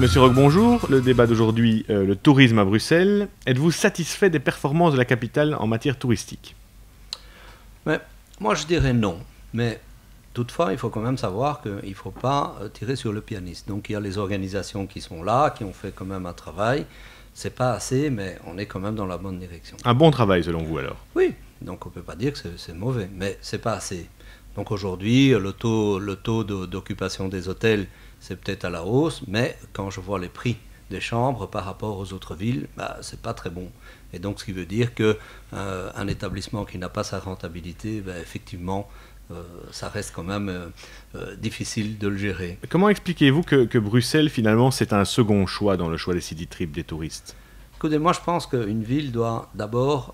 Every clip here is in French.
Monsieur Roch, bonjour. Le débat d'aujourd'hui, le tourisme à Bruxelles. Êtes-vous satisfait des performances de la capitale en matière touristique? Mais moi, je dirais non. Mais toutefois, il faut quand même savoir qu'il ne faut pas tirer sur le pianiste. Donc, il y a les organisations qui sont là, qui ont fait quand même un travail. C'est pas assez, mais on est quand même dans la bonne direction. Un bon travail, selon vous, alors? Oui, donc on ne peut pas dire que c'est mauvais, mais c'est pas assez. Donc aujourd'hui, le taux d'occupation des hôtels, c'est peut-être à la hausse, mais quand je vois les prix des chambres par rapport aux autres villes, c'est pas très bon. Et donc ce qui veut dire qu'un établissement qui n'a pas sa rentabilité, effectivement, ça reste quand même difficile de le gérer. Comment expliquez-vous que Bruxelles, finalement, c'est un second choix dans le choix des city trips des touristes? Écoutez, moi je pense qu'une ville doit d'abord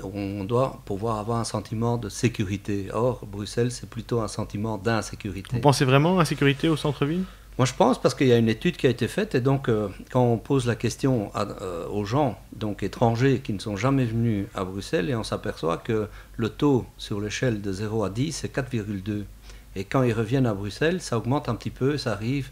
on doit pouvoir avoir un sentiment de sécurité. Or, Bruxelles, c'est plutôt un sentiment d'insécurité. Vous pensez vraiment à l'insécurité au centre-ville? Moi, je pense parce qu'il y a une étude qui a été faite et donc quand on pose la question aux gens donc étrangers qui ne sont jamais venus à Bruxelles et on s'aperçoit que le taux sur l'échelle de 0 à 10, c'est 4,2. Et quand ils reviennent à Bruxelles, ça augmente un petit peu, ça arrive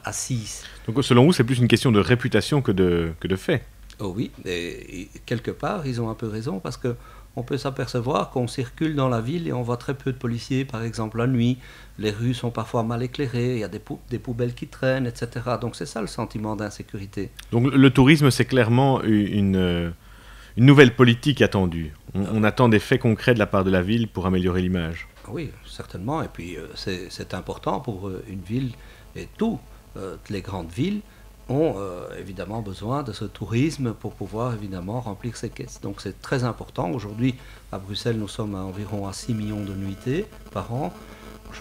à 6. Donc selon vous, c'est plus une question de réputation que de fait? Oh oui, et quelque part, ils ont un peu raison parce que on peut s'apercevoir qu'on circule dans la ville et on voit très peu de policiers, par exemple la nuit. Les rues sont parfois mal éclairées, il y a des poubelles qui traînent, etc. Donc c'est ça le sentiment d'insécurité. Donc le tourisme, c'est clairement une nouvelle politique attendue. On attend des faits concrets de la part de la ville pour améliorer l'image. Oui, certainement. Et puis c'est important pour une ville et toutes les grandes villes ont évidemment besoin de ce tourisme pour pouvoir évidemment remplir ses caisses. Donc c'est très important. Aujourd'hui, à Bruxelles, nous sommes environ à 6 millions de nuitées par an. Je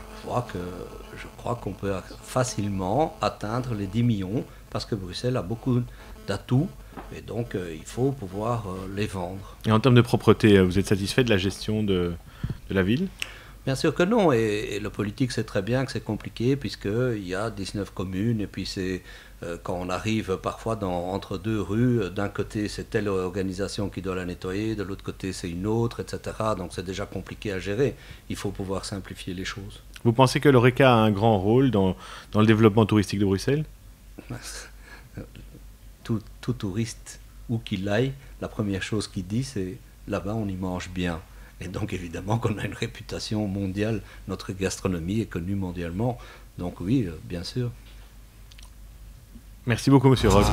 crois qu'on peut facilement atteindre les 10 millions parce que Bruxelles a beaucoup d'atouts et donc il faut pouvoir les vendre. Et en termes de propreté, vous êtes satisfait de la gestion de la ville? Bien sûr que non, et le politique sait très bien que c'est compliqué puisqu'il y a 19 communes et puis c'est quand on arrive parfois entre deux rues, d'un côté c'est telle organisation qui doit la nettoyer, de l'autre côté c'est une autre, etc. Donc c'est déjà compliqué à gérer, il faut pouvoir simplifier les choses. Vous pensez que l'Horeca a un grand rôle dans le développement touristique de Bruxelles? Tout touriste, où qu'il aille, la première chose qu'il dit c'est là-bas on y mange bien. Et donc évidemment qu'on a une réputation mondiale, notre gastronomie est connue mondialement. Donc oui, bien sûr. Merci beaucoup, Monsieur Roch.